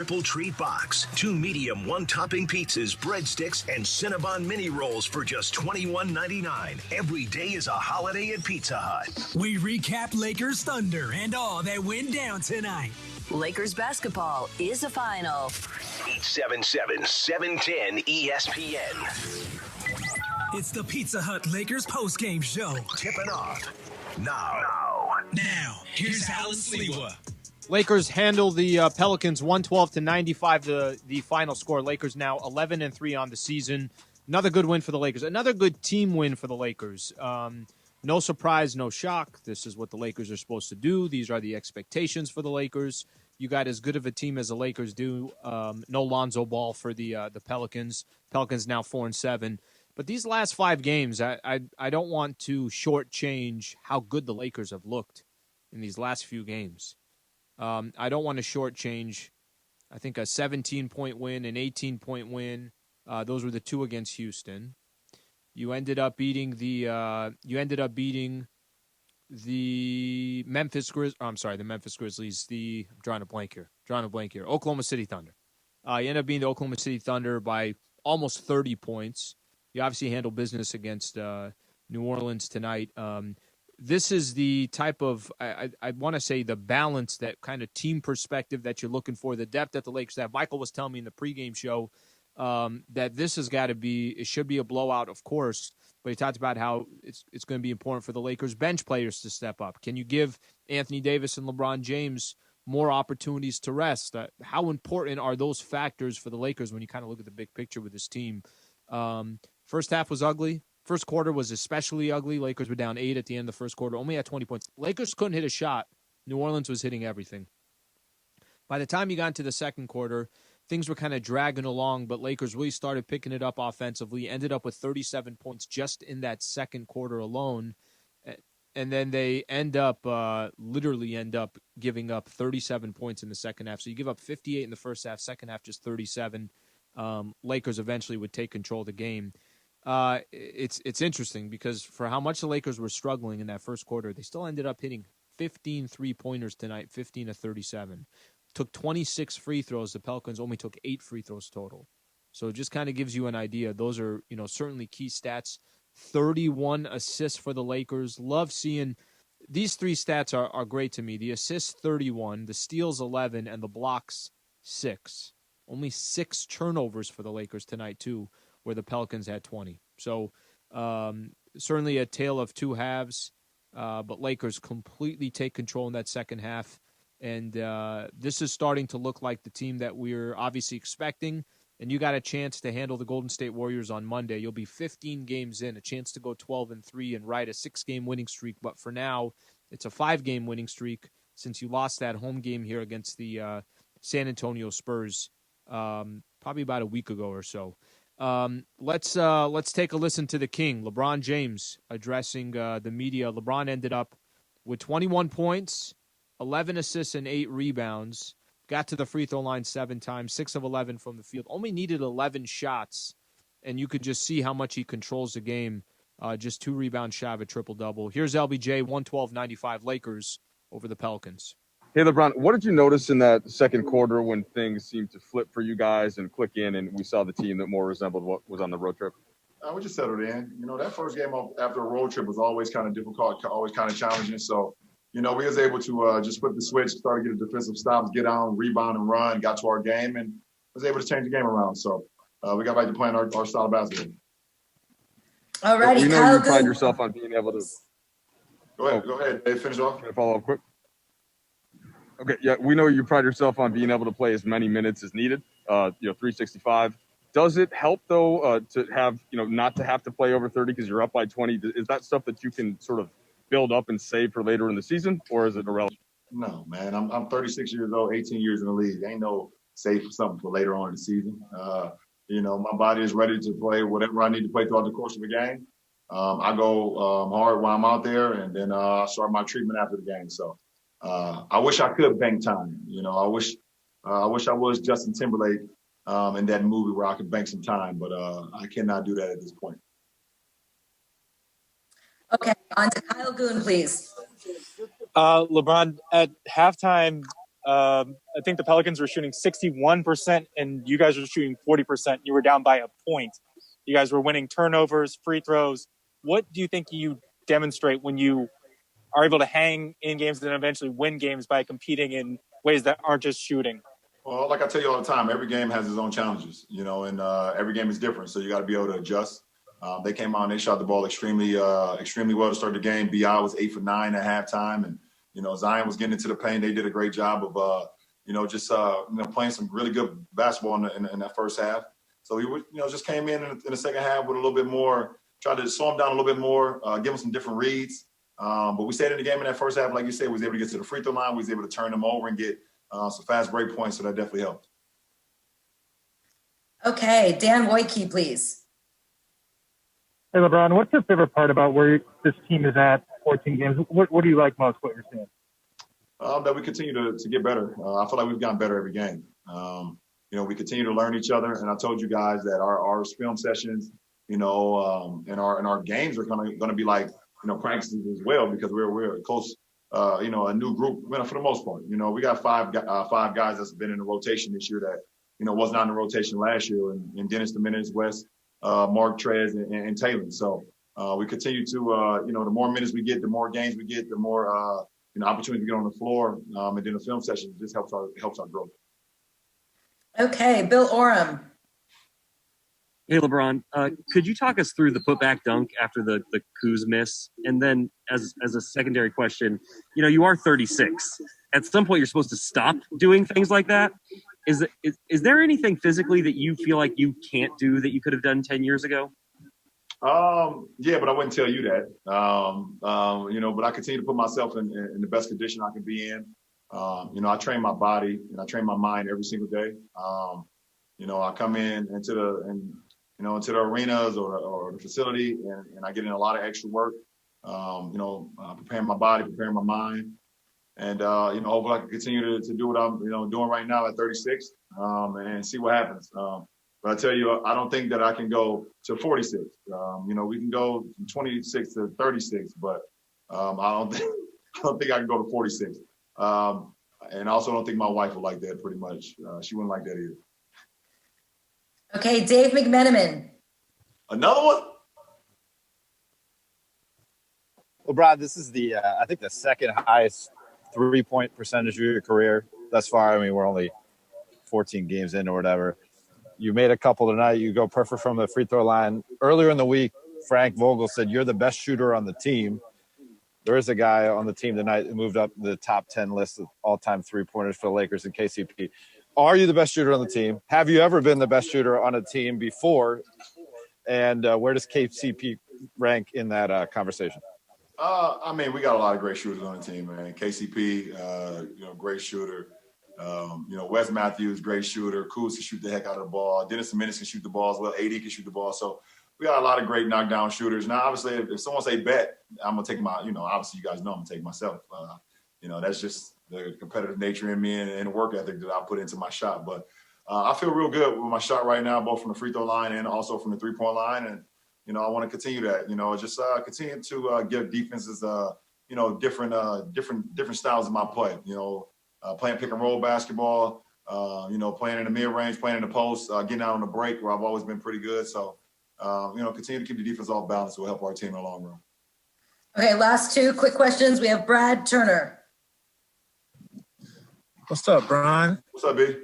Triple treat box, 2 medium, 1 topping pizzas, breadsticks, and Cinnabon mini rolls for just $21.99. Every day is a holiday at Pizza Hut. We recap Lakers Thunder and all that went down tonight. Lakers basketball is a final. 877-710 ESPN. It's the Pizza Hut Lakers postgame show. Tipping off now. Now, here's Allen Sliwa. Lakers handle the Pelicans 112-95, the final score. Lakers now 11-3 on the season. Another good win for the Lakers. Another good team win for the Lakers. No surprise, no shock. This is what the Lakers are supposed to do. These are the expectations for the Lakers. You got as good of a team as the Lakers do. No Lonzo Ball for the Pelicans. Pelicans now 4-7. But these last 5 games, I don't want to shortchange how good the Lakers have looked in these last few games. I don't want to shortchange, I think, a 17-point win, an 18-point win. Those were the 2 against Houston. You ended up beating the Memphis Grizzlies. The Memphis Grizzlies. I'm drawing a blank here. Oklahoma City Thunder. You ended up beating the Oklahoma City Thunder by almost 30 points. You obviously handled business against New Orleans tonight. This is the type of, I want to say, the balance, that kind of team perspective that you're looking for, the depth that the Lakers have. Michael was telling me in the pregame show that this has got to be, it should be a blowout, of course, but he talked about how it's going to be important for the Lakers bench players to step up. Can you give Anthony Davis and LeBron James more opportunities to rest? How important are those factors for the Lakers when you kind of look at the big picture with this team? First half was ugly. First quarter was especially ugly. Lakers were down 8 at the end of the first quarter, only had 20 points. Lakers couldn't hit a shot. New Orleans was hitting everything. By the time you got into the second quarter, things were kind of dragging along, but Lakers really started picking it up offensively, ended up with 37 points just in that second quarter alone. And then they literally end up giving up 37 points in the second half. So you give up 58 in the first half, second half just 37. Lakers eventually would take control of the game. It's interesting because for how much the Lakers were struggling in that first quarter, they still ended up hitting 15 three-pointers tonight, 15 to 37. Took 26 free throws. The Pelicans only took 8 free throws total. So it just kind of gives you an idea. Those are, certainly key stats. 31 assists for the Lakers. Love seeing these 3 stats are great to me. The assists 31, the steals 11, and the blocks 6. Only 6 turnovers for the Lakers tonight too, where the Pelicans had 20. So certainly a tale of 2 halves, but Lakers completely take control in that second half. And this is starting to look like the team that we're obviously expecting. And you got a chance to handle the Golden State Warriors on Monday. You'll be 15 games in, a chance to go 12-3 and ride a 6-game winning streak. But for now, it's a 5-game winning streak since you lost that home game here against the San Antonio Spurs probably about a week ago or so. Let's take a listen to the King, LeBron James, addressing the media. LeBron ended up with 21 points, 11 assists, and 8 rebounds. Got to the free throw line 7 times, 6 of 11 from the field. Only needed 11 shots, and you could just see how much he controls the game. Just 2 rebounds shy of a triple-double. Here's LBJ, 112-95 Lakers over the Pelicans. Hey, LeBron, what did you notice in that second quarter when things seemed to flip for you guys and click in and we saw the team that more resembled what was on the road trip? We just settled in. That first game after a road trip was always kind of difficult, always kind of challenging. So, we was able to just flip the switch, start to get a defensive stops, get on, rebound, and run, got to our game, and was able to change the game around. So we got back to playing our style of basketball. All righty, we know Kyle you pride yourself on being able to. Go ahead, Dave, finish off. Can I follow up quick? Okay, yeah, we know you pride yourself on being able to play as many minutes as needed, 365. Does it help, though, to have, not to have to play over 30 because you're up by 20? Is that stuff that you can sort of build up and save for later in the season, or is it irrelevant? No, man. I'm 36 years old, 18 years in the league. Ain't no save for something for later on in the season. My body is ready to play whatever I need to play throughout the course of the game. I go hard while I'm out there, and then I start my treatment after the game. So I wish I could bank time. I wish I was Justin Timberlake in that movie where I could bank some time, but I cannot do that at this point. Okay, on to Kyle Goon, please. LeBron, at halftime, I think the Pelicans were shooting 61%, and you guys were shooting 40%. You were down by a point. You guys were winning turnovers, free throws. What do you think you demonstrate when you are able to hang in games and then eventually win games by competing in ways that aren't just shooting? Well, like I tell you all the time, every game has its own challenges, and every game is different. So you got to be able to adjust. They came out and they shot the ball extremely well to start the game. BI was 8 for 9 at halftime, and Zion was getting into the paint. They did a great job of playing some really good basketball in that first half. So we just came in the second half with a little bit more, tried to slow them down a little bit more, give them some different reads. But we stayed in the game in that first half, like you said, we was able to get to the free throw line. We was able to turn them over and get some fast break points, so that definitely helped. Okay, Dan Wojcicki, please. Hey, LeBron, what's your favorite part about where this team is at 14 games? What do you like most, what you're seeing? That we continue to get better. I feel like we've gotten better every game. We continue to learn each other. And I told you guys that our film sessions, and our games are going to be like, practices as well, because we're a close, a new group, for the most part. We got five guys that's been in the rotation this year that, was not in the rotation last year. And Dennis Dominguez, West, Mark Trez, and Taylor. So we continue to, the more minutes we get, the more games we get, the more, opportunities we get on the floor. And then the film session just helps our growth. Okay, Bill Oram. Hey, LeBron, could you talk us through the putback dunk after the Kuz miss? And then as a secondary question, you are 36. At some point, you're supposed to stop doing things like that. Is there anything physically that you feel like you can't do that you could have done 10 years ago? Yeah, but I wouldn't tell you that. But I continue to put myself in the best condition I can be in. I train my body and I train my mind every single day. I come into the arenas or the facility and I get in a lot of extra work. Preparing my body, preparing my mind. And, hopefully I can continue to do what I'm, doing right now at 36, and see what happens. But I tell you, I don't think that I can go to 46. We can go from 26 to 36, but I don't think I can go to 46. And I also don't think my wife would like that pretty much. She wouldn't like that either. Okay, Dave McMenamin. Another one? Well, Brad, this is I think the second highest 3-point percentage of your career thus far. I mean, we're only 14 games in or whatever. You made a couple tonight. You go perfect from the free throw line. Earlier in the week, Frank Vogel said you're the best shooter on the team. There is a guy on the team tonight who moved up the top 10 list of all-time three-pointers for the Lakers in KCP. Are you the best shooter on the team? Have you ever been the best shooter on a team before? And where does KCP rank in that conversation? We got a lot of great shooters on the team, man. KCP, great shooter. Wes Matthews, great shooter. Kuz can shoot the heck out of the ball. Dennis Dominguez can shoot the ball as well. AD can shoot the ball. So we got a lot of great knockdown shooters. Now, obviously, if someone say bet, I'm going to take my, obviously you guys know I'm going to take myself. That's just the competitive nature in me and the work ethic that I put into my shot. But I feel real good with my shot right now, both from the free throw line and also from the three-point line. And, I want to continue that, just continue to give defenses, different styles of my play, playing pick and roll basketball, playing in the mid-range, playing in the post, getting out on the break where I've always been pretty good. So, continue to keep the defense off balance will help our team in the long run. Okay, last two quick questions. We have Brad Turner. What's up, Brian? What's up, B?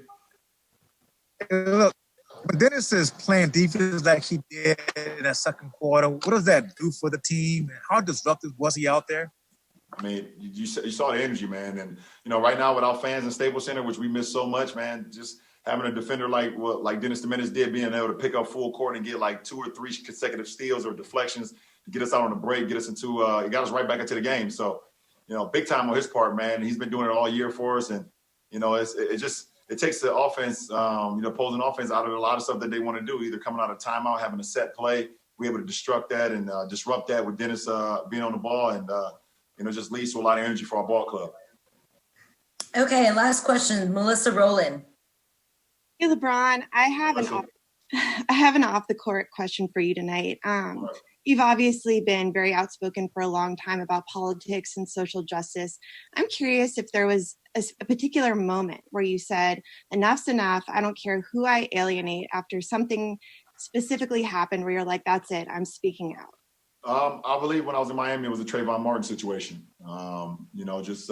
Hey, look, when Dennis is playing defense like he did in that second quarter, what does that do for the team? And how disruptive was he out there? I mean, you saw the energy, man. And, right now without fans in Staples Center, which we miss so much, man, just having a defender like Dennis Dominguez did, being able to pick up full court and get like 2 or 3 consecutive steals or deflections to get us out on the break, get us into it got us right back into the game. So, big time on his part, man. He's been doing it all year for us. And, it takes the offense, opposing offense out of a lot of stuff that they want to do, either coming out of timeout, having a set play. We're able to disrupt that and disrupt that with Dennis being on the ball and, just leads to a lot of energy for our ball club. Okay, and last question, Melissa Rowland. Hey, LeBron, I have an off the court question for you tonight. you've obviously been very outspoken for a long time about politics and social justice. I'm curious if there was a particular moment where you said, enough's enough. I don't care who I alienate, after something specifically happened where you're like, that's it, I'm speaking out. I believe when I was in Miami, it was a Trayvon Martin situation. Just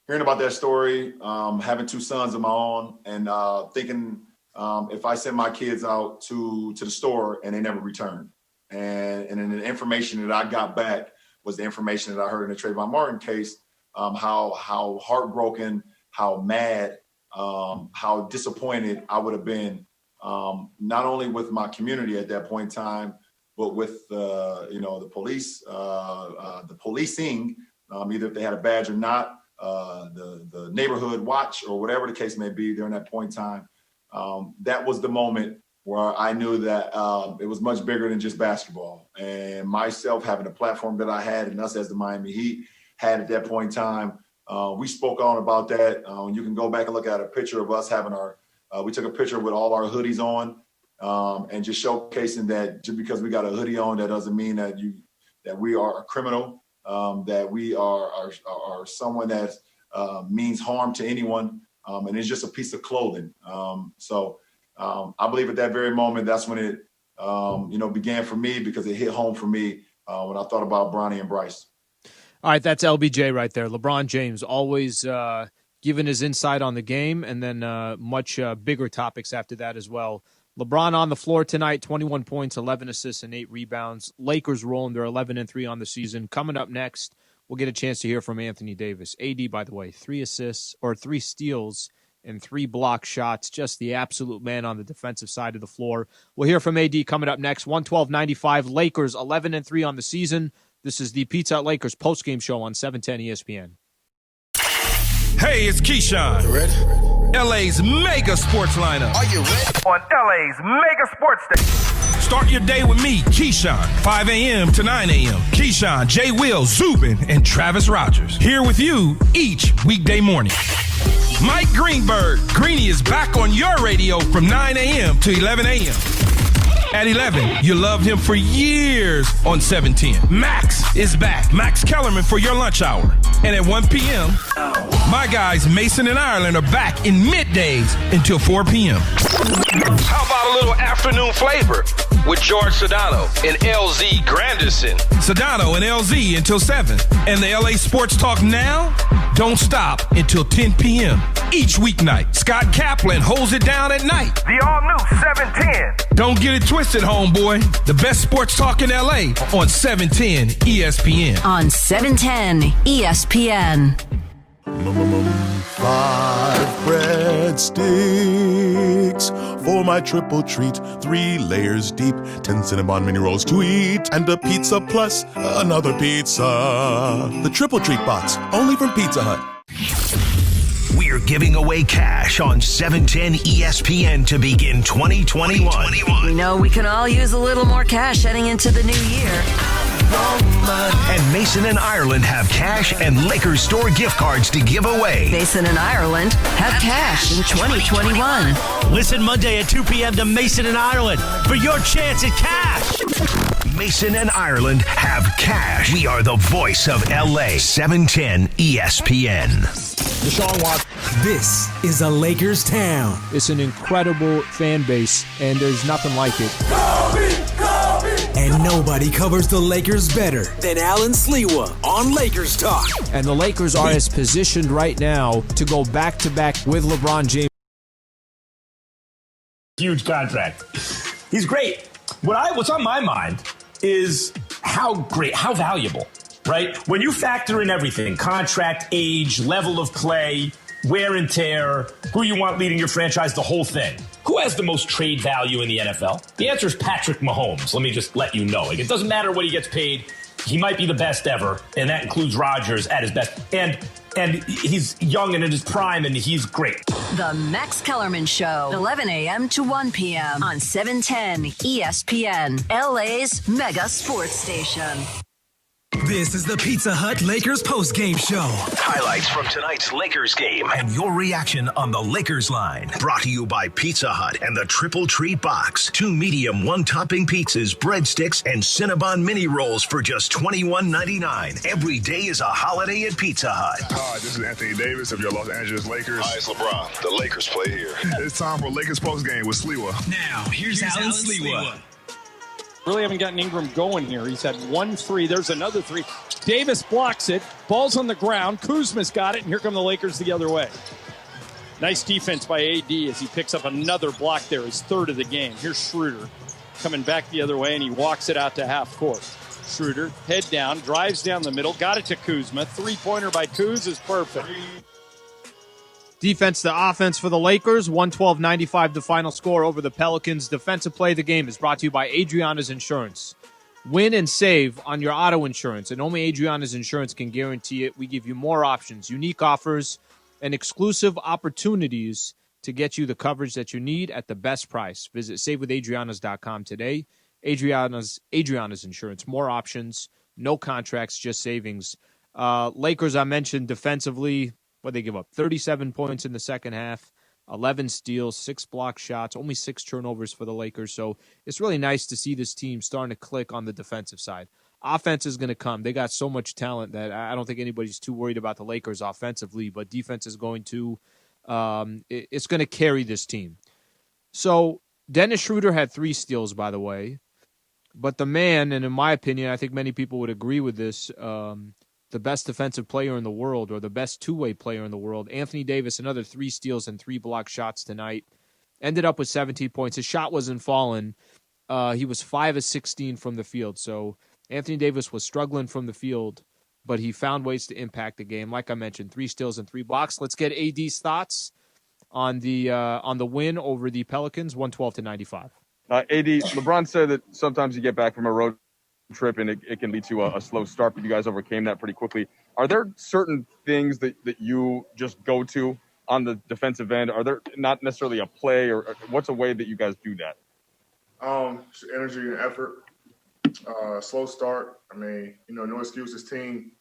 hearing about that story, having two sons of my own, and thinking if I send my kids out to the store and they never return, and then the information that I got back was the information that I heard in the Trayvon Martin case, how heartbroken, how mad, how disappointed I would have been, not only with my community at that point in time, but with the police, the policing, either if they had a badge or not, the neighborhood watch or whatever the case may be during that point in time. That was the moment where I knew that it was much bigger than just basketball. And myself having the platform that I had, and us as the Miami Heat had at that point in time, we spoke on about that. You can go back and look at a picture of us having we took a picture with all our hoodies on, and just showcasing that just because we got a hoodie on, that doesn't mean that we are a criminal, that we are someone that means harm to anyone, and it's just a piece of clothing. I believe at that very moment, that's when it began for me, because it hit home for me when I thought about Bronny and Bryce. All right, that's LBJ right there. LeBron James, always giving his insight on the game, and then much bigger topics after that as well. LeBron on the floor tonight, 21 points, 11 assists, and 8 rebounds. Lakers rolling. They're 11-3 on the season. Coming up next, we'll get a chance to hear from Anthony Davis. AD, by the way, 3 steals, and 3 block shots. Just the absolute man on the defensive side of the floor. We'll hear from AD coming up next. 112.95. Lakers 11-3 on the season. This is the Pizza Hut Lakers postgame show on 710 ESPN. Hey, it's Keyshawn. You ready? LA's mega sports lineup. Are you ready? On LA's mega sports station. Start your day with me, Keyshawn, 5 a.m. to 9 a.m. Keyshawn, Jay Will, Zubin, and Travis Rogers. Here with you each weekday morning. Mike Greenberg, Greeny, is back on your radio from 9 a.m. to 11 a.m. At 11, you loved him for years on 710. Max is back. Max Kellerman for your lunch hour. And at 1 p.m., my guys Mason and Ireland are back in middays until 4 p.m. How about a little afternoon flavor with George Sedano and LZ Granderson? Sedano and LZ until 7. And the LA Sports Talk Now don't stop until 10 p.m. each weeknight. Scott Kaplan holds it down at night. The all-new 710. Don't get it twisted, homeboy. The best sports talk in LA on 710 ESPN. On 710 ESPN. 5 breadsticks for my triple treat. 3 layers deep, 10 Cinnabon mini rolls to eat, and a pizza plus another pizza. The triple treat box, only from Pizza Hut. We're giving away cash on 710 ESPN to begin 2021. We know we can all use a little more cash heading into the new year. And Mason and Ireland have cash and Lakers store gift cards to give away. Mason and Ireland have cash in 2021. Listen Monday at 2 p.m. to Mason and Ireland for your chance at cash. Mason and Ireland have cash. We are the voice of LA. 710 ESPN. Deshaun Watson. This is a Lakers town. It's an incredible fan base, and there's nothing like it. And nobody covers the Lakers better than Allen Sliwa on Lakers Talk. And the Lakers are as positioned right now to go back-to-back with LeBron James. Huge contract. He's great. What's on my mind is how valuable, right? When you factor in everything, contract, age, level of play, wear and tear, who you want leading your franchise, the whole thing. Who has the most trade value in the NFL? The answer is Patrick Mahomes. Let me just let you know. It doesn't matter what he gets paid. He might be the best ever, and that includes Rodgers at his best. And he's young and in his prime, and he's great. The Max Kellerman Show, 11 a.m. to 1 p.m. on 710 ESPN, LA's mega sports station. This is the Pizza Hut Lakers postgame show. Highlights from tonight's Lakers game and your reaction on the Lakers line. Brought to you by Pizza Hut and the Triple Treat Box. 2 medium, 1-topping pizzas, breadsticks, and Cinnabon mini rolls for just $21.99. Every day is a holiday at Pizza Hut. Hi, this is Anthony Davis of your Los Angeles Lakers. Hi, it's LeBron. The Lakers play here. It's time for Lakers postgame with Sliwa. Now, here's Allen Sliwa. Really haven't gotten Ingram going here. He's had 1 3. There's another 3. Davis blocks it. Ball's on the ground. Kuzma's got it, and here come the Lakers the other way. Nice defense by AD as he picks up another block there, his third of the game. Here's Schroeder coming back the other way, and he walks it out to half court. Schroeder, head down, drives down the middle, got it to Kuzma. 3-pointer by Kuz is perfect. Defense to offense for the Lakers. 112-95 the final score over the Pelicans. Defensive play of the game is brought to you by Adriana's Insurance. Win and save on your auto insurance, and only Adriana's Insurance can guarantee it. We give you more options, unique offers, and exclusive opportunities to get you the coverage that you need at the best price. Visit SaveWithAdrianas.com today. Adriana's Insurance. More options, no contracts, just savings. Lakers, I mentioned defensively. What they give up? 37 points in the second half, 11 steals, 6 block shots, only 6 turnovers for the Lakers. So it's really nice to see this team starting to click on the defensive side. Offense is going to come. They got so much talent that I don't think anybody's too worried about the Lakers offensively, but defense is going to it's going to carry this team. So Dennis Schroeder had 3 steals, by the way. But the man, and in my opinion, I think many people would agree with this, the best defensive player in the world, or the best two-way player in the world, Anthony Davis, another 3 steals and 3 block shots tonight. Ended up with 17 points. His shot wasn't falling. He was 5 of 16 from the field. So Anthony Davis was struggling from the field, but he found ways to impact the game. Like I mentioned, 3 steals and 3 blocks. Let's get AD's thoughts on the win over the Pelicans, 112-95. AD, LeBron said that sometimes you get back from a road trip and it can lead to a slow start, but you guys overcame that pretty quickly. Are there certain things that you just go to on the defensive end? Are there not necessarily a play, or what's a way that you guys do that? Energy and effort. Slow start. I mean, no excuses. Team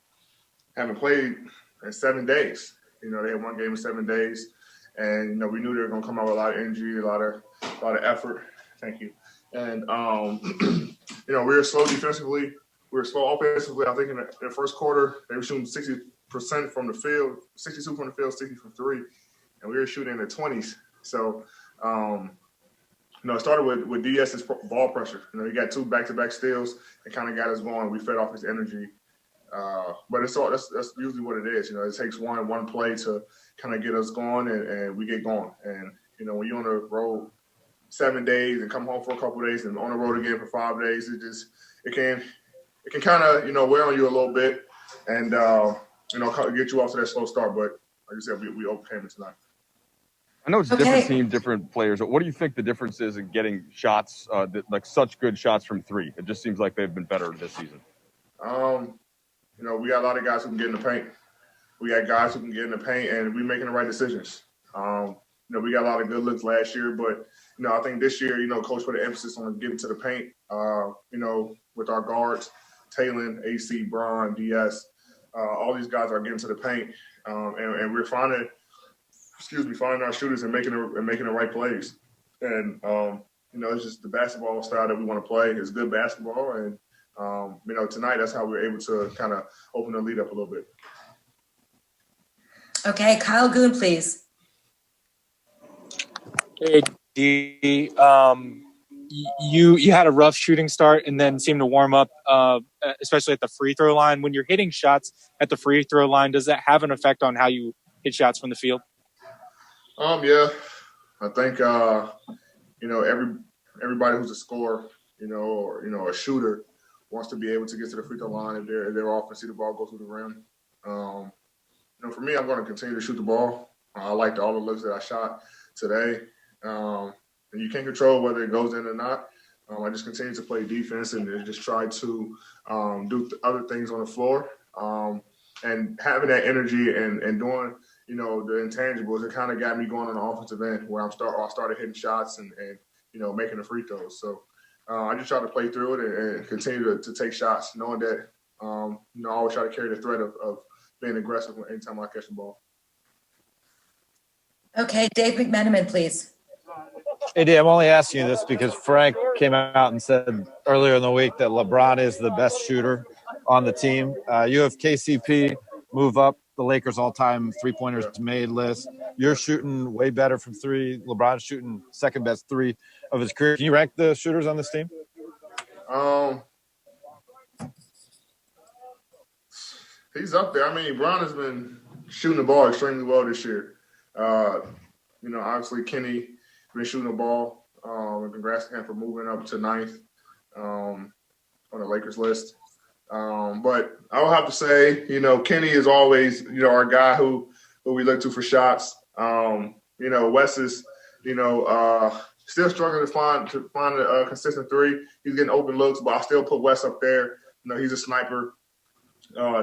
haven't played in 7 days. They had 1 game in 7 days, and we knew they were going to come out with a lot of energy, a lot of effort. Thank you. And we were slow defensively. We were slow offensively. I think in the first quarter they were shooting 60% from the field, 62 from the field, 60 from 3, and we were shooting in the 20s. So, it started with DS's ball pressure. He got 2 back-to-back steals and kind of got us going. We fed off his energy. But that's usually what it is. It takes one play to kind of get us going, and we get going. And when you're on the road 7 days and come home for a couple of days and on the road again for 5 days, it can kind of wear on you a little bit and get you off to that slow start. But like I said, we overcame it tonight. I know it's a different team, different players. But what do you think the difference is in getting shots, like such good shots from 3? It just seems like they've been better this season. We got a lot of guys who can get in the paint. We got guys who can get in the paint, and we're making the right decisions. We got a lot of good looks last year, but I think this year, Coach put an emphasis on getting to the paint. With our guards, Taylor, AC, Bron, DS, all these guys are getting to the paint, and we're finding our shooters and making the right plays. And it's just the basketball style that we want to play. It's good basketball, and tonight that's how we're able to kind of open the lead up a little bit. Okay, Kyle Goon, please. Hey, D, you had a rough shooting start and then seemed to warm up, especially at the free throw line. When you're hitting shots at the free throw line, does that have an effect on how you hit shots from the field? Yeah, I think everybody who's a scorer, or a shooter wants to be able to get to the free throw line if they're off and see the ball go through the rim. For me, I'm going to continue to shoot the ball. I liked all the looks that I shot today. And you can't control whether it goes in or not. I just continue to play defense and just try to do other things on the floor. And having that energy and doing, the intangibles, it kind of got me going on the offensive end where I started hitting shots and making the free throws. So I just try to play through it and continue to take shots, knowing that I always try to carry the threat of being aggressive anytime I catch the ball. Okay, Dave McMenamin, please. AD, I'm only asking you this because Frank came out and said earlier in the week that LeBron is the best shooter on the team. You have KCP move up the Lakers' all-time three-pointers made list. You're shooting way better from three. LeBron's shooting second best three of his career. Can you rank the shooters on this team? He's up there. I mean, Bron has been shooting the ball extremely well this year. Obviously Kenny been shooting the ball. And congrats to him for moving up to ninth on the Lakers list. But I will have to say, Kenny is always, our guy who we look to for shots. Wes is, still struggling to find a consistent three. He's getting open looks, but I still put Wes up there. He's a sniper.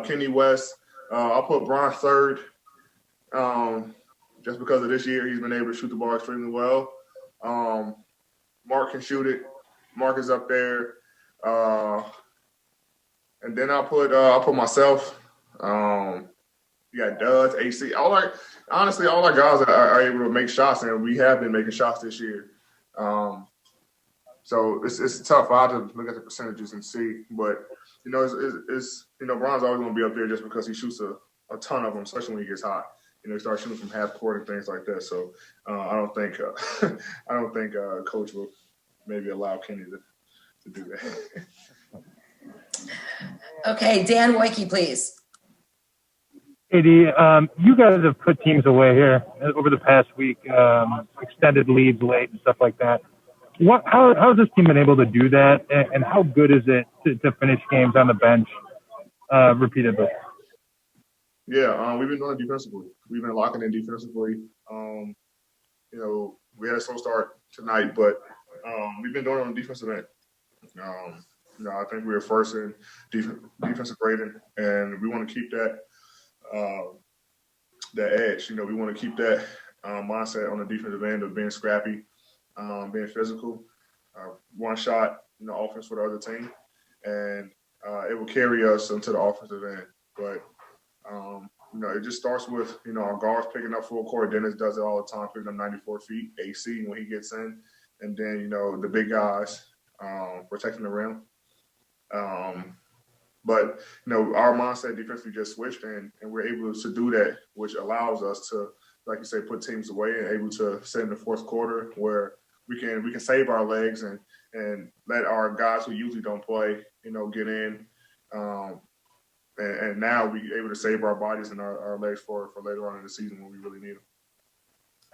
Kenny West. I'll put Bron third. Just because of this year, he's been able to shoot the ball extremely well. Mark can shoot it. Mark is up there. And then I'll put myself. You got Duds, AC. All our guys are able to make shots, and we have been making shots this year. So it's tough. I have to look at the percentages and see. But, it's Bron's always going to be up there just because he shoots a ton of them, especially when he gets hot. He starts shooting from half court and things like that. So I don't think Coach will maybe allow Kenny to do that. Okay, Dan Woike, please. AD, you guys have put teams away here over the past week, extended leads late and stuff like that. How has this team been able to do that, and how good is it to finish games on the bench repeatedly? Yeah, we've been doing it defensively. We've been locking in defensively. We had a slow start tonight, but we've been doing it on the defensive end. I think we were first in defensive rating, and we want to keep that edge. We want to keep that mindset on the defensive end of being scrappy, being physical, one shot, offense for the other team, and it will carry us into the offensive end. But it just starts with our guards picking up full court. Dennis does it all the time, picking up 94 feet, AC when he gets in, and then the big guys protecting the rim. But our mindset defensively just switched, and we're able to do that, which allows us to, like you say, put teams away and able to sit in the fourth quarter where we can save our legs and let our guys who usually don't play, get in. And now we're able to save our bodies and our legs for later on in the season when we really need them.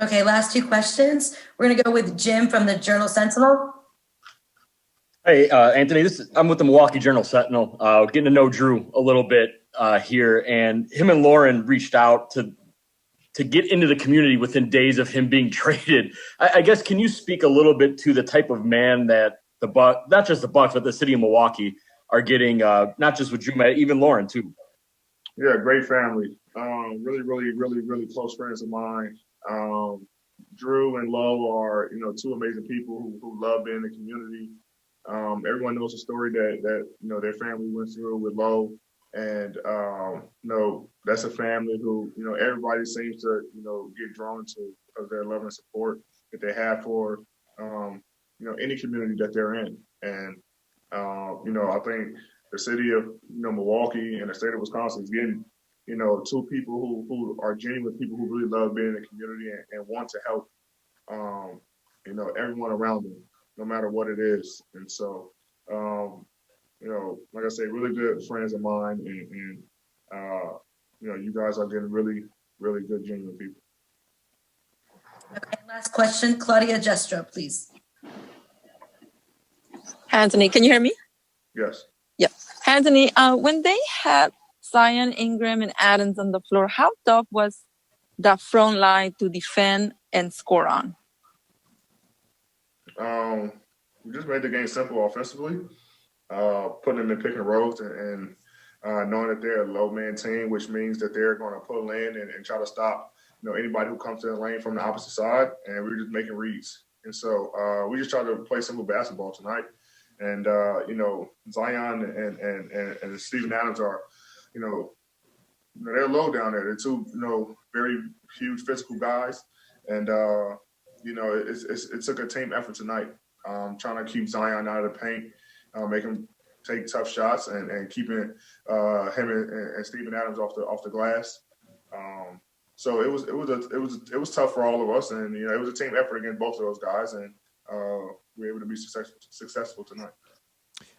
Okay, last two questions. We're going to go with Jim from the Journal Sentinel. Hey, Anthony, I'm with the Milwaukee Journal Sentinel, getting to know Drew a little bit here, and him and Lauren reached out to get into the community within days of him being traded. I guess, can you speak a little bit to the type of man that not just the Bucks, but the city of Milwaukee are getting, not just with Drew, even Lauren too? Yeah, great family. Really, really, really, really close friends of mine. Drew and Lo are, two amazing people who love being in the community. Everyone knows the story that their family went through with Lo, and that's a family who everybody seems to get drawn to because of their love and support that they have for any community that they're in. And I think the city of Milwaukee and the state of Wisconsin is getting two people who are genuine people who really love being in the community and want to help everyone around them, no matter what it is. And so, like I say, really good friends of mine, and you guys are getting really, really good, genuine people. Okay, last question, Claudia Jestro, please. Anthony, can you hear me? Yes. Yeah. Anthony, when they had Zion, Ingram, and Adams on the floor, how tough was that front line to defend and score on? We just made the game simple offensively, putting them in pick and rolls and knowing that they're a low man team, which means that they're going to pull in and try to stop anybody who comes to the lane from the opposite side, and we're just making reads. And so we just tried to play simple basketball tonight. And Zion and Steven Adams are, they're low down there. They're two, very huge physical guys. And, it took a team effort tonight, trying to keep Zion out of the paint, make him take tough shots and keeping him and Steven Adams off the glass. So it was tough for all of us, and it was a team effort against both of those guys, and we were able to be successful tonight.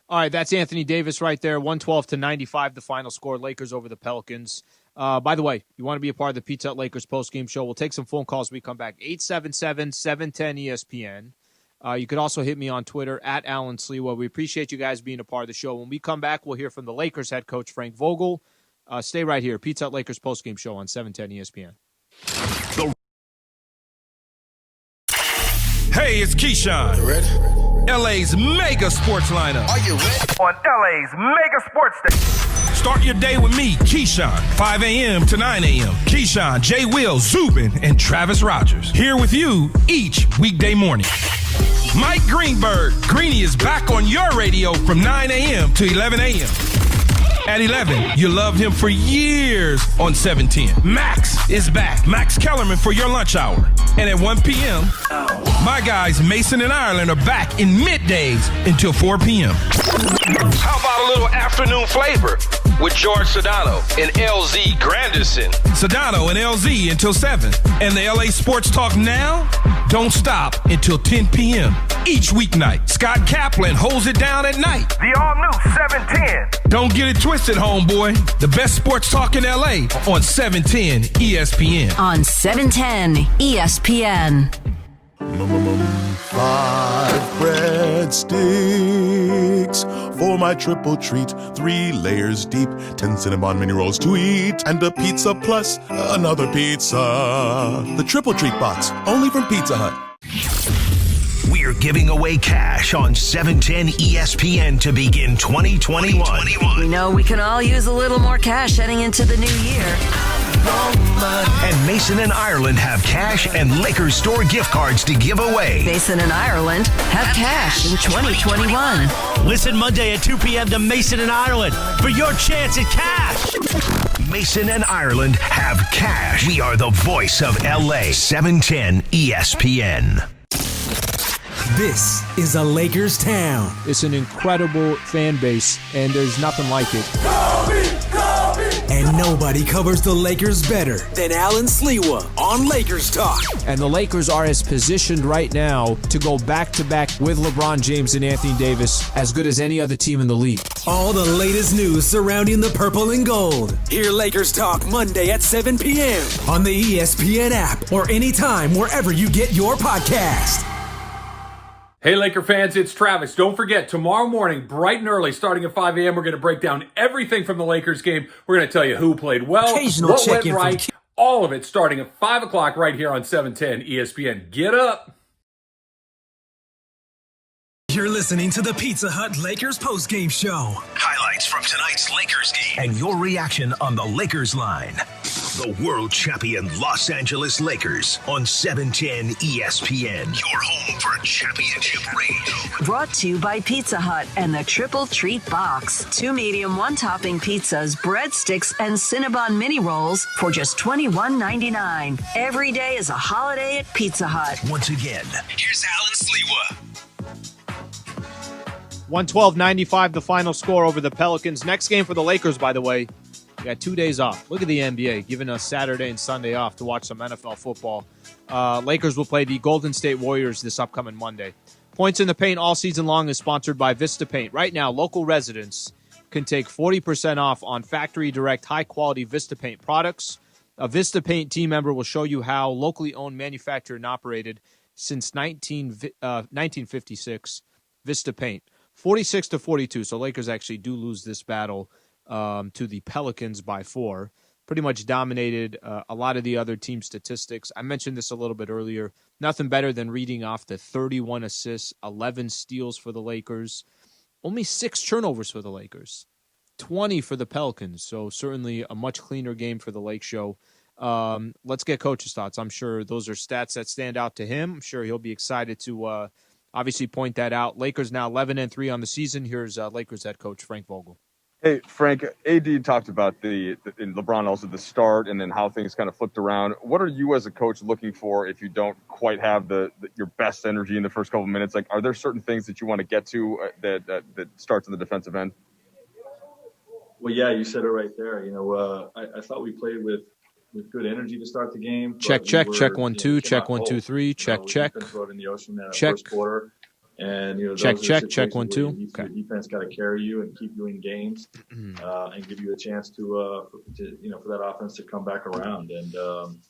All right, that's Anthony Davis right there, 112-95, the final score, Lakers over the Pelicans. By the way, you want to be a part of the Pizza Hut Lakers postgame show, we'll take some phone calls when we come back, 877-710-ESPN. You could also hit me on Twitter, at Allen Sliwa. We appreciate you guys being a part of the show. When we come back, we'll hear from the Lakers head coach, Frank Vogel. Stay right here, Pizza Hut Lakers postgame show on 710 ESPN. Hey, it's Keyshawn. You ready? LA's mega sports lineup. Are you ready? On LA's mega sports station. Start your day with me, Keyshawn, 5 a.m. to 9 a.m. Keyshawn, Jay Will, Zubin, and Travis Rogers. Here with you each weekday morning. Mike Greenberg, Greeny, is back on your radio from 9 a.m. to 11 a.m. At 11, you loved him for years on 710. Max is back. Max Kellerman for your lunch hour. And at 1 p.m., my guys Mason and Ireland are back in middays until 4 p.m. How about a little afternoon flavor with George Sedano and LZ Granderson? Sedano and LZ until 7. And the LA Sports Talk Now don't stop until 10 p.m. each weeknight. Scott Kaplan holds it down at night. The all-new 710. Don't get it twisted, homeboy. The best sports talk in LA on 710 ESPN. On 710 ESPN. 5 breadsticks for my triple treat. 3 layers deep, 10 Cinnabon mini rolls to eat, and a pizza plus another pizza. The triple treat box, only from Pizza Hut. We're giving away cash on 710 ESPN to begin 2021. We know we can all use a little more cash heading into the new year. And Mason and Ireland have cash and Lakers store gift cards to give away. Mason and Ireland have cash in 2021. Listen Monday at 2 p.m. to Mason and Ireland for your chance at cash. Mason and Ireland have cash. We are the voice of LA. 710 ESPN. This is a Lakers town. It's an incredible fan base, and there's nothing like it. And nobody covers the Lakers better than Allen Sliwa on Lakers Talk. And the Lakers are as positioned right now to go back-to-back with LeBron James and Anthony Davis as good as any other team in the league. All the latest news surrounding the purple and gold. Hear Lakers Talk Monday at 7 p.m. on the ESPN app or anytime wherever you get your podcast. Hey, Laker fans, it's Travis. Don't forget, tomorrow morning, bright and early, starting at 5 a.m., we're going to break down everything from the Lakers game. We're going to tell you who played well, what went right, all of it starting at 5 o'clock right here on 710 ESPN. Get up. You're listening to the Pizza Hut Lakers postgame show. Highlights from tonight's Lakers game and your reaction on the Lakers line. The world champion Los Angeles Lakers on 710 ESPN. Your home for championship radio. Brought to you by Pizza Hut and the Triple Treat Box. 2 medium, 1-topping pizzas, breadsticks, and Cinnabon mini rolls for just $21.99. Every day is a holiday at Pizza Hut. Once again, here's Allen Sliwa. 112-95, the final score over the Pelicans. Next game for the Lakers, by the way, we got 2 days off. Look at the NBA, giving us Saturday and Sunday off to watch some NFL football. Lakers will play the Golden State Warriors this upcoming Monday. Points in the Paint all season long is sponsored by Vista Paint. Right now, local residents can take 40% off on factory direct high-quality Vista Paint products. A Vista Paint team member will show you how locally owned, manufactured, and operated since 1956. Vista Paint. 46-42, so Lakers actually do lose this battle to the Pelicans by 4. Pretty much dominated a lot of the other team statistics. I mentioned this a little bit earlier. Nothing better than reading off the 31 assists, 11 steals for the Lakers. Only 6 turnovers for the Lakers. 20 for the Pelicans, so certainly a much cleaner game for the Lake Show. Let's get Coach's thoughts. I'm sure those are stats that stand out to him. I'm sure he'll be excited to obviously point that out. Lakers now 11-3 on the season. Here's Lakers head coach Frank Vogel. Hey, Frank, AD talked about in LeBron also the start and then how things kind of flipped around. What are you as a coach looking for if you don't quite have your best energy in the first couple of minutes? Like, are there certain things that you want to get to that starts on the defensive end? Well, yeah, you said it right there. I thought we played with good energy to start the game. Check 1 2, check 1 2 3, check. Throw it in the ocean that check. First quarter. And check 1 2. Okay. Your defense got to carry you and keep you in games, and give you a chance to for that offense to come back around. And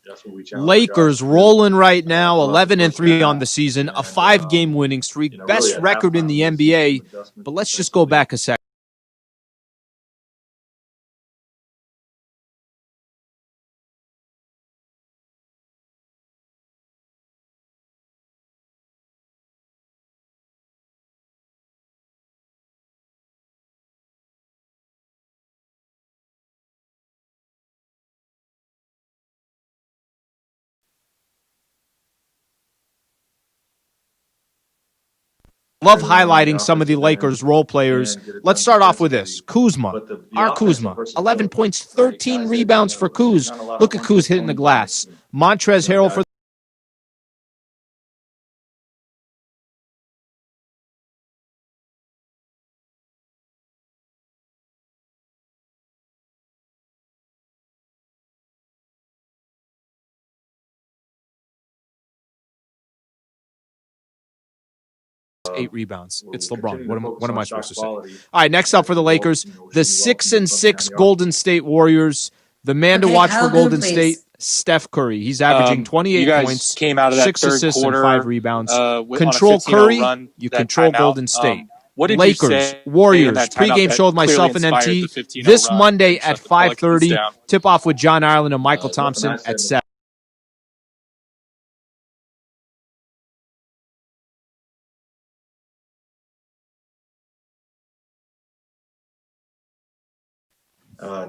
that's what we challenge. Lakers rolling right now, 11-3 on the season, a 5-game winning streak, best really record in the NBA. But let's just go back a second. Love highlighting some of the Lakers role players. Let's start off with this. Kuzma. Our Kuzma. 11 points, 13 rebounds for Kuz. Look at Kuz hitting the glass. Montrezl Harrell for eight rebounds. It's LeBron. What am I supposed to say? All right, next up for the Lakers, the 6-6 Golden State Warriors. The man to watch for Golden State, Steph Curry. He's averaging 28 points, came out of that 6 third assists, quarter, and 5 rebounds. Control Curry, run, you control Golden State. What did Lakers, you say Warriors, pregame show with myself and MT this Monday at 5:30. Tip-off with John Ireland and Michael Thompson at 7.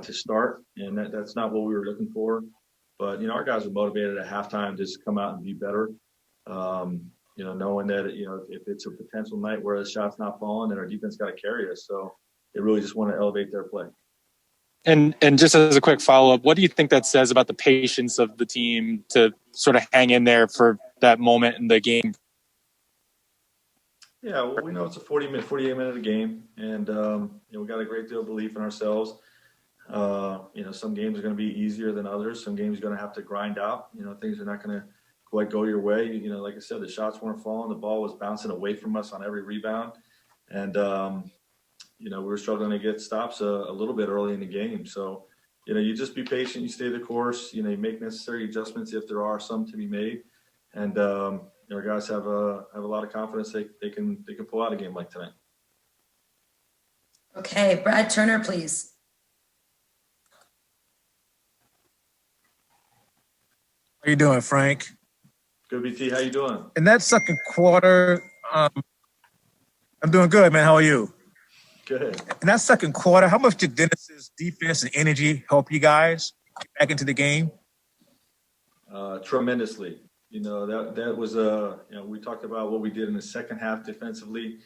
To start, and that's not what we were looking for. But our guys are motivated at halftime to just come out and be better. Knowing that if it's a potential night where the shot's not falling, then our defense got to carry us. So they really just want to elevate their play. And just as a quick follow-up, what do you think that says about the patience of the team to sort of hang in there for that moment in the game? Yeah, well, we know it's a 48-minute game, and we got a great deal of belief in ourselves. Some games are going to be easier than others. Some games you're going to have to grind out. Things are not going to quite go your way. Like I said, the shots weren't falling. The ball was bouncing away from us on every rebound. And, we were struggling to get stops a little bit early in the game. So, you just be patient. You stay the course. You make necessary adjustments if there are some to be made. And, our guys have a lot of confidence they can pull out a game like tonight. Okay, Brad Turner, please. How you doing, Frank? Good, BT. How you doing? In that second quarter, I'm doing good, man. How are you? Good. In that second quarter, how much did Dennis's defense and energy help you guys get back into the game? Tremendously. That was we talked about what we did in the second half defensively.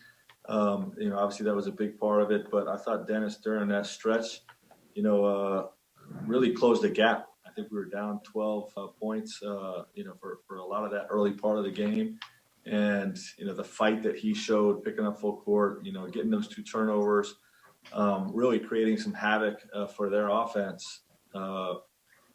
Obviously that was a big part of it, but I thought Dennis during that stretch, really closed the gap. I think we were down 12 points, for a lot of that early part of the game. And, the fight that he showed, picking up full court, getting those 2 turnovers, really creating some havoc for their offense,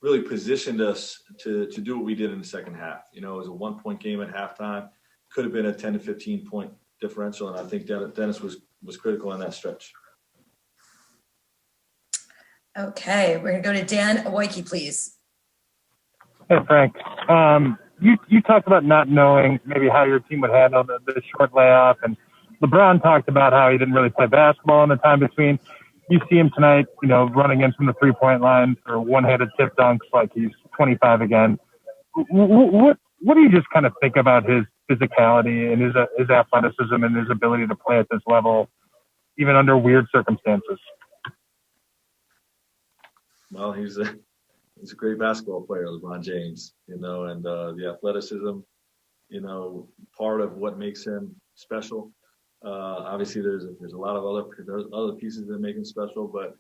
really positioned us to do what we did in the second half. It was a 1-point game at halftime, could have been a 10 to 15 point differential. And I think that Dennis was critical in that stretch. Okay, we're going to go to Dan Awoiki, please. Hey, Frank. You talked about not knowing maybe how your team would handle the short layoff, and LeBron talked about how he didn't really play basketball in the time between. You see him tonight, running in from the 3-point line for one-handed tip dunks like he's 25 again. What do you just kind of think about his physicality and his athleticism and his ability to play at this level, even under weird circumstances? Well, he's a great basketball player, LeBron James, and the athleticism, part of what makes him special. Obviously, there's a lot of other pieces that make him special, but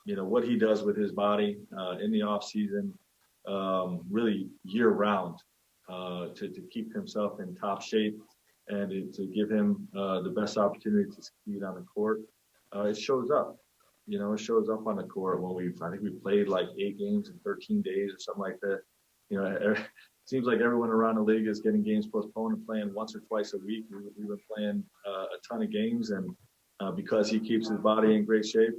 what he does with his body in the off season, really year round, to keep himself in top shape and to give him the best opportunity to succeed on the court, it shows up. It shows up on the court when I think we played like 8 games in 13 days or something like that. It seems like everyone around the league is getting games postponed and playing once or twice a week. We've been playing a ton of games, and because he keeps his body in great shape,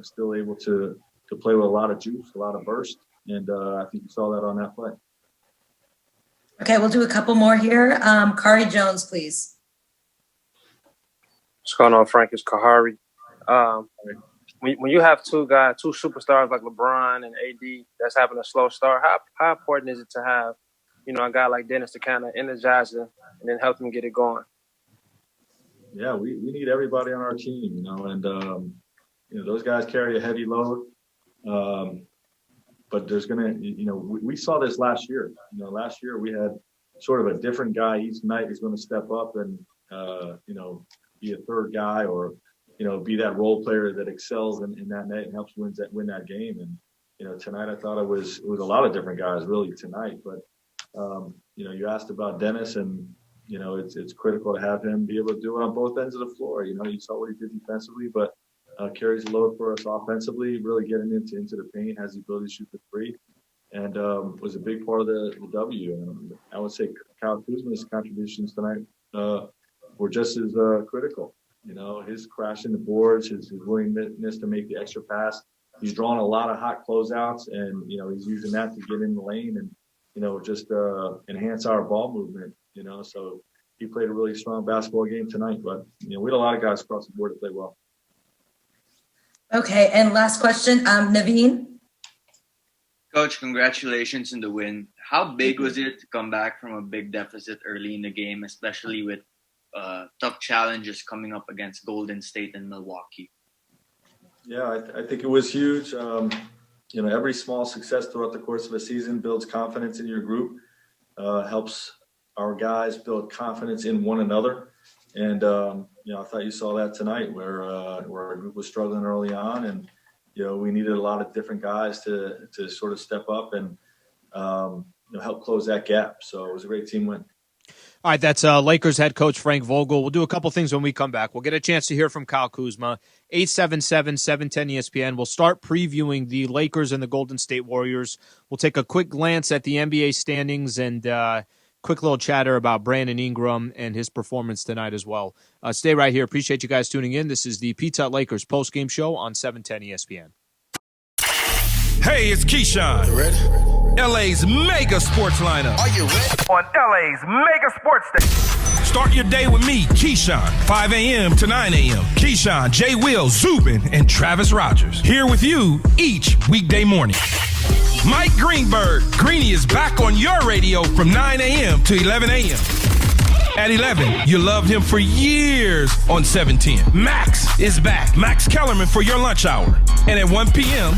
still able to play with a lot of juice, a lot of burst, and I think you saw that on that play. Okay, we'll do a couple more here. Kari Jones, please. What's going on, Frank? It's Kahari. When you have two superstars like LeBron and AD that's having a slow start, how important is it to have, a guy like Dennis to kind of energize them and then help them get it going? Yeah, we need everybody on our team, and those guys carry a heavy load. But there's we saw this last year. Last year we had sort of a different guy each night who's going to step up and be a third guy or be that role player that excels in that net and helps win that game. And tonight I thought it was a lot of different guys really tonight. But you asked about Dennis, and it's critical to have him be able to do it on both ends of the floor. You saw what he did defensively, but carries the load for us offensively, really getting into the paint, has the ability to shoot the three, and was a big part of the W. And I would say Kyle Kuzma's contributions tonight were just as critical. His crashing the boards, his willingness to make the extra pass. He's drawn a lot of hot closeouts, and he's using that to get in the lane and just enhance our ball movement. So he played a really strong basketball game tonight. But we had a lot of guys across the board that played well. Okay, and last question, Naveen. Coach, congratulations on the win. How big was it to come back from a big deficit early in the game, especially with tough challenges coming up against Golden State and Milwaukee? Yeah, I think it was huge. Every small success throughout the course of a season builds confidence in your group, helps our guys build confidence in one another. And, I thought you saw that tonight where our group was struggling early on, and, we needed a lot of different guys to sort of step up and, help close that gap. So it was a great team win. All right, that's Lakers head coach Frank Vogel. We'll do a couple things when we come back. We'll get a chance to hear from Kyle Kuzma, 877-710-ESPN. We'll start previewing the Lakers and the Golden State Warriors. We'll take a quick glance at the NBA standings and quick little chatter about Brandon Ingram and his performance tonight as well. Stay right here. Appreciate you guys tuning in. This is the Pizza Hut Lakers postgame show on 710 ESPN. Hey, it's Keyshawn. You ready? LA's mega sports lineup. Are you ready? On LA's mega sports station. Start your day with me, Keyshawn, 5 a.m. to 9 a.m. Keyshawn, Jay Will, Zubin, and Travis Rogers. Here with you each weekday morning. Mike Greenberg, Greeny is back on your radio from 9 a.m. to 11 a.m. At 11, you loved him for years on 710. Max is back. Max Kellerman for your lunch hour. And at 1 p.m.,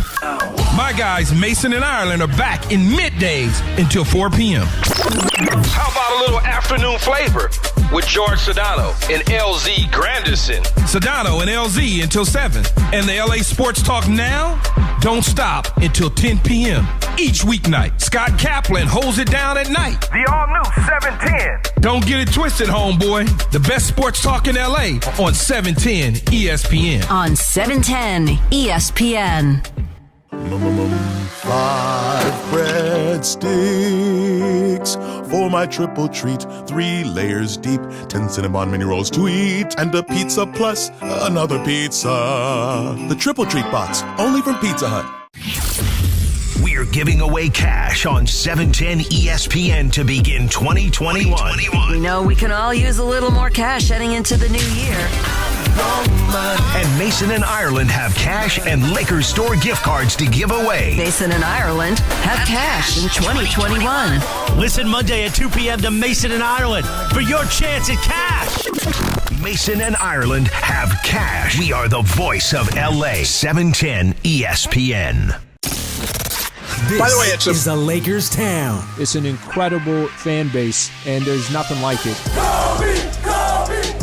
my guys Mason and Ireland are back in middays until 4 p.m. How about a little afternoon flavor with George Sedano and LZ Granderson? Sedano and LZ until 7. And the LA Sports Talk Now don't stop until 10 p.m. each weeknight. Scott Kaplan holds it down at night. The all-new 710. Don't get it twisted, homeboy. The best sports talk in LA on 710 ESPN. On 710 ESPN. 5 breadsticks for my triple treat. 3 layers deep, 10 Cinnabon mini rolls to eat, and a pizza plus another pizza. The triple treat box, only from Pizza Hut. We're giving away cash on 710 ESPN to begin 2021. We know we can all use a little more cash heading into the new year. And Mason and Ireland have cash and Lakers store gift cards to give away. Mason and Ireland have cash in 2021. Listen Monday at 2 p.m. to Mason and Ireland for your chance at cash. Mason and Ireland have cash. We are the voice of LA. 710 ESPN. By the way, is a Lakers town. It's an incredible fan base, and there's nothing like it.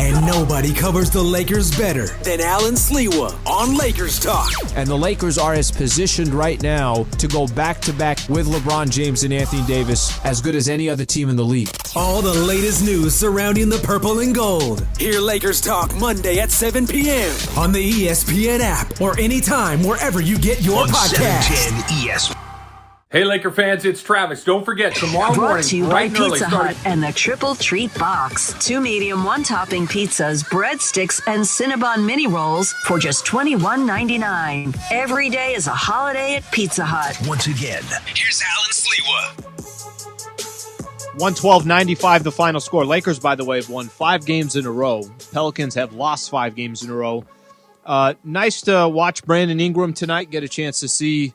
And nobody covers the Lakers better than Allen Sliwa on Lakers Talk. And the Lakers are as positioned right now to go back-to-back with LeBron James and Anthony Davis as good as any other team in the league. All the latest news surrounding the purple and gold. Hear Lakers Talk Monday at 7 p.m. on the ESPN app or anytime wherever you get your podcast. 710 ESPN. Hey, Laker fans, it's Travis. Don't forget, tomorrow Brought morning, to you by bright and early, Pizza starting... Hut and the Triple Treat Box. 2 medium, 1 topping pizzas, breadsticks, and Cinnabon mini rolls for just $21.99. Every day is a holiday at Pizza Hut. Once again, here's Allen Sliwa. 112-95 the final score. Lakers, by the way, have won 5 games in a row. Pelicans have lost 5 games in a row. Nice to watch Brandon Ingram tonight, get a chance to see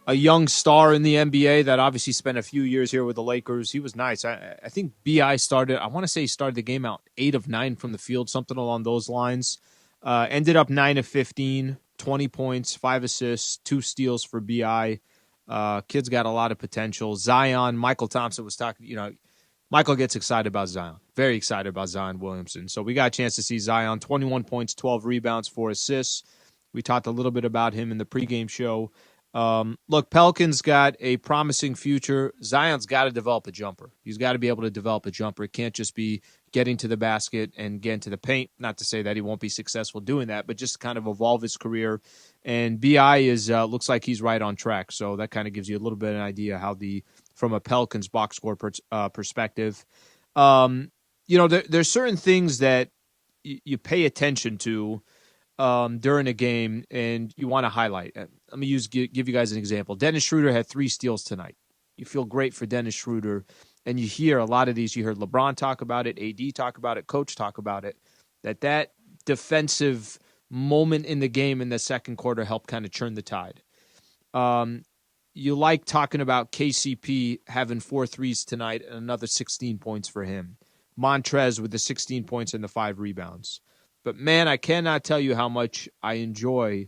a young star in the NBA that obviously spent a few years here with the Lakers. He was nice. I think B.I. started, I want to say he started the game out 8 of 9 from the field, something along those lines. Ended up 9 of 15, 20 points, 5 assists, 2 steals for B.I. Kid's got a lot of potential. Zion, Michael Thompson was talking, Michael gets excited about Zion. Very excited about Zion Williamson. So we got a chance to see Zion, 21 points, 12 rebounds, 4 assists. We talked a little bit about him in the pregame show. Look, Pelicans got a promising future. Zion's got to develop a jumper. He's got to be able to develop a jumper. It can't just be getting to the basket and getting to the paint. Not to say that he won't be successful doing that, but just kind of evolve his career. And B.I. is looks like he's right on track. So that kind of gives you a little bit of an idea how from a Pelicans box score perspective. There's certain things that you pay attention to during a game and you want to highlight. Let me give you guys an example. Dennis Schroeder had 3 steals tonight. You feel great for Dennis Schroeder, and you hear a lot of these. You heard LeBron talk about it, AD talk about it, Coach talk about it, that defensive moment in the game in the second quarter helped kind of churn the tide. You like talking about KCP having 4 threes tonight and another 16 points for him. Montrez with the 16 points and the 5 rebounds. But, man, I cannot tell you how much I enjoy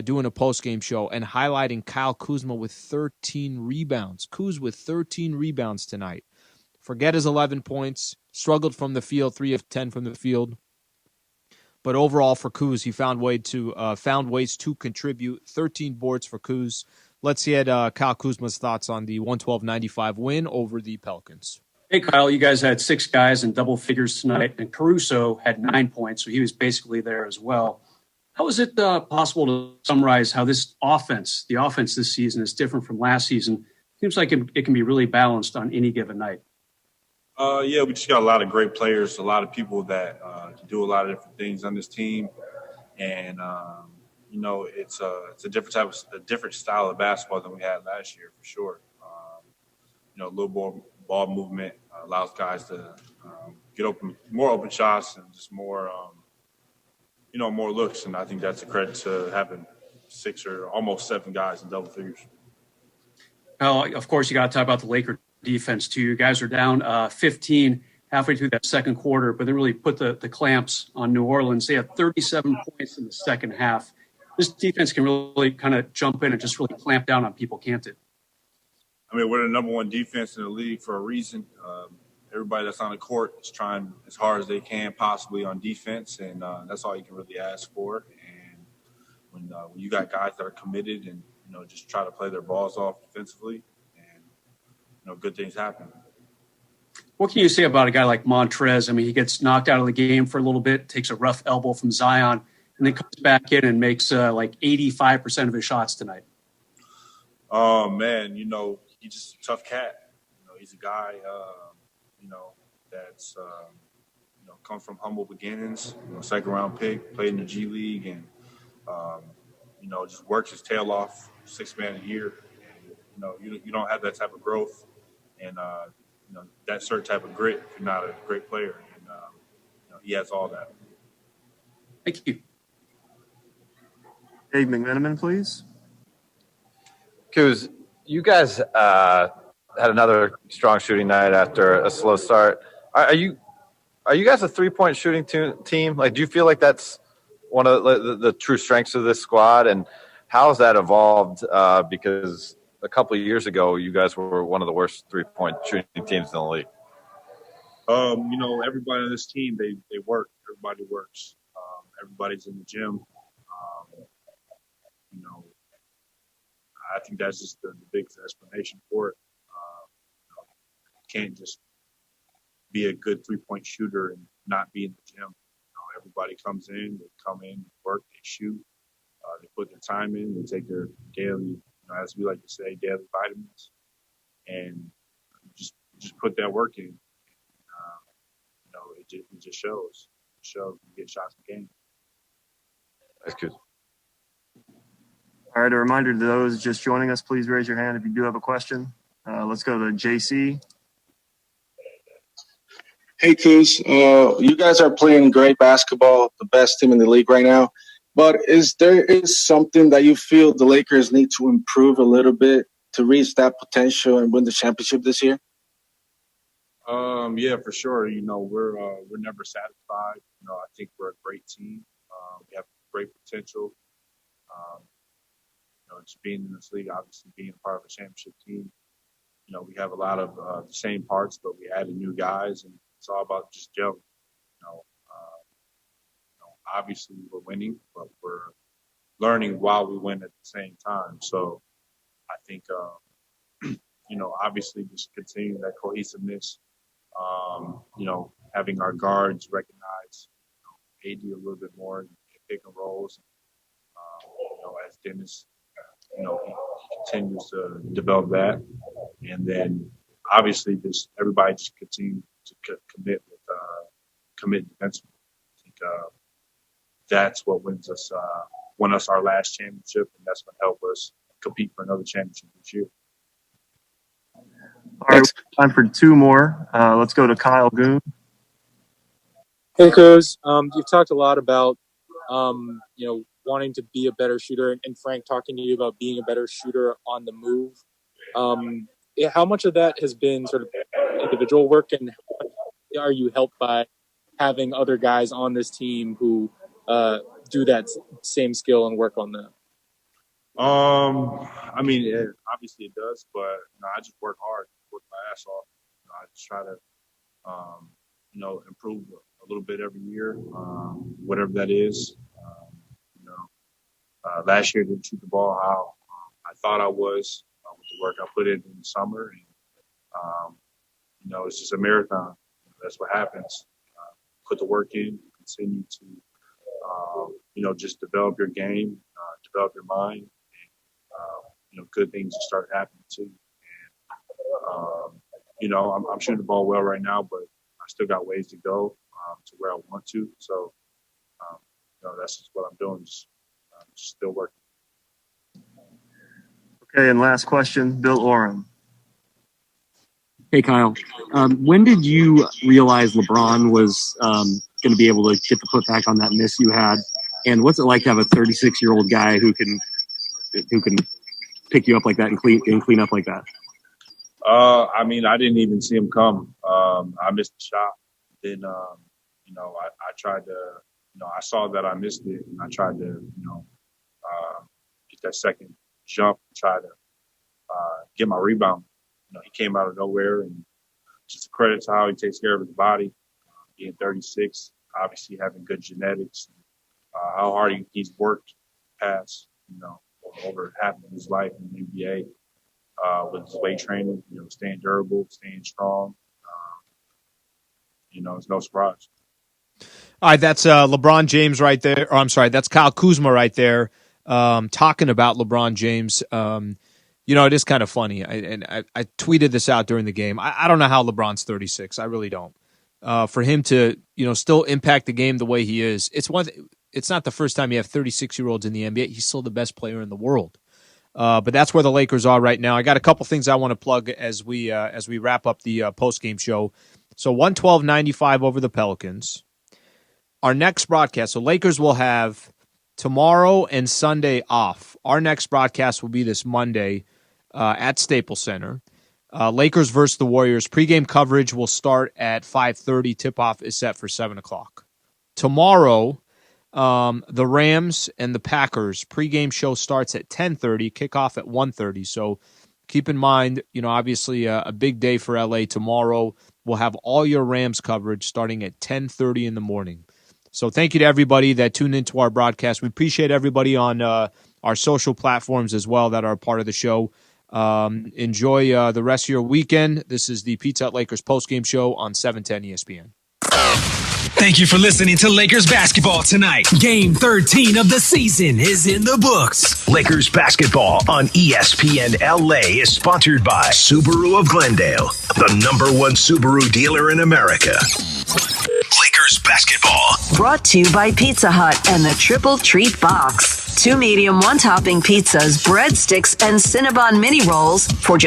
doing a post-game show and highlighting Kyle Kuzma with 13 rebounds. Kuz with 13 rebounds tonight. Forget his 11 points. Struggled from the field, 3 of 10 from the field. But overall for Kuz, he found ways to contribute. 13 boards for Kuz. Let's get Kyle Kuzma's thoughts on the 112-95 win over the Pelicans. Hey, Kyle, you guys had 6 guys in double figures tonight, and Caruso had 9 points, so he was basically there as well. How is it possible to summarize how the offense this season is different from last season? Seems like it can be really balanced on any given night. Yeah, we just got a lot of great players, a lot of people that can do a lot of different things on this team, and it's a different style of basketball than we had last year for sure. A little more ball movement allows guys to get more open shots and just more looks, and I think that's a credit to having 6 or almost 7 guys in double figures. Well, of course, you got to talk about the Laker defense, too. You guys are down 15 halfway through that second quarter, but they really put the clamps on New Orleans. They had 37 points in the second half. This defense can really kind of jump in and just really clamp down on people, can't it? I mean, we're the number 1 defense in the league for a reason. Everybody that's on the court is trying as hard as they can possibly on defense, and that's all you can really ask for. And when you got guys that are committed and, just try to play their balls off defensively, and, good things happen. What can you say about a guy like Montrez? I mean, he gets knocked out of the game for a little bit, takes a rough elbow from Zion, and then comes back in and makes 85% of his shots tonight. Oh, man, he's just a tough cat. He's a guy, that's, come from humble beginnings, second-round pick, played in the G League, and, just works his tail off, 6 man a year. And, you don't have that type of growth and, that certain type of grit if you're not a great player. And, he has all that. Thank you. Dave McMenamin, please. Kuz, you guys had another strong shooting night after a slow start. Are you guys a 3-point shooting team? Like, do you feel like that's one of the true strengths of this squad? And how has that evolved? Because a couple of years ago, you guys were one of the worst 3-point shooting teams in the league? Everybody on this team, they work. Everybody works. Everybody's in the gym. I think that's just the biggest explanation for it. You can't just be a good 3-point shooter and not be in the gym. Everybody comes in, they come in, work, they shoot, they put their time in, they take their daily, as we like to say, daily vitamins, and just put that work in. It just shows. It shows you get shots in the game. That's good. All right, a reminder to those just joining us, please raise your hand if you do have a question. Let's go to JC. Hey, Kuz. You guys are playing great basketball, the best team in the league right now. But is something that you feel the Lakers need to improve a little bit to reach that potential and win the championship this year? Yeah, for sure. We're never satisfied. I think we're a great team. We have great potential. Just being in this league, obviously being a part of a championship team. We have a lot of the same parts, but we added new guys, and it's all about just gelling. Obviously we're winning, but we're learning while we win at the same time. So I think, obviously just continuing that cohesiveness. Having our guards recognize AD a little bit more in pick and rolls. As Dennis, he continues to develop that, and then obviously just everybody just continue to commit defensively. I think that's what won us our last championship, and that's going to help us compete for another championship this year. All right, time for two more. Let's go to Kyle Goon. Hey, Kuz. You've talked a lot about, wanting to be a better shooter, and Frank talking to you about being a better shooter on the move. How much of that has been sort of individual work, and are you helped by having other guys on this team who do that same skill and work on that? Obviously it does, but I just work hard, work my ass off. I just try to, improve a little bit every year, whatever that is. Last year I didn't shoot the ball how I thought I was with the work I put in the summer, and it's just a marathon. That's what happens. Put the work in, continue to, just develop your game, develop your mind. Good things will start happening too. And, I'm shooting the ball well right now, but I still got ways to go to where I want to. So, that's just what I'm doing. Just still working. Okay, and last question, Bill Oram. Hey, Kyle. When did you realize LeBron was going to be able to get the putback on that miss you had? And what's it like to have a 36-year-old guy who can pick you up like that and clean up like that? I didn't even see him come. I missed the shot. Then, I tried to, I saw that I missed it, and I tried to, get that second jump, try to get my rebound. He came out of nowhere, and just a credit to how he takes care of his body. Being 36, obviously having good genetics, how hard he's worked past, over half of his life in the NBA with his weight training, staying durable, staying strong. It's no surprise. All right, that's LeBron James right there. Or I'm sorry, that's Kyle Kuzma right there talking about LeBron James. It is kind of funny. I tweeted this out during the game. I don't know how LeBron's 36. I really don't. For him to, still impact the game the way he is, it's not the first time you have 36-year-olds in the NBA. He's still the best player in the world. But that's where the Lakers are right now. I got a couple things I want to plug as we wrap up the post-game show. So 112-95 over the Pelicans. Our next broadcast, so Lakers will have tomorrow and Sunday off. Our next broadcast will be this Monday at Staples Center. Lakers versus the Warriors. Pre-game coverage will start at 5:30. Tip-off is set for 7 o'clock. Tomorrow, the Rams and the Packers. Pre-game show starts at 10:30. Kickoff at 1:30. So keep in mind, obviously a big day for LA tomorrow. We'll have all your Rams coverage starting at 10:30 in the morning. So thank you to everybody that tuned into our broadcast. We appreciate everybody on our social platforms as well that are a part of the show. Enjoy the rest of your weekend. This is the Pizza Hut Lakers postgame show on 710 ESPN. Thank you for listening to Lakers basketball tonight. Game 13 of the season is in the books. Lakers basketball on ESPN LA is sponsored by Subaru of Glendale, the #1 Subaru dealer in America. Lakers basketball. Brought to you by Pizza Hut and the Triple Treat Box. 2 medium, 1 topping pizzas, breadsticks, and Cinnabon mini rolls for just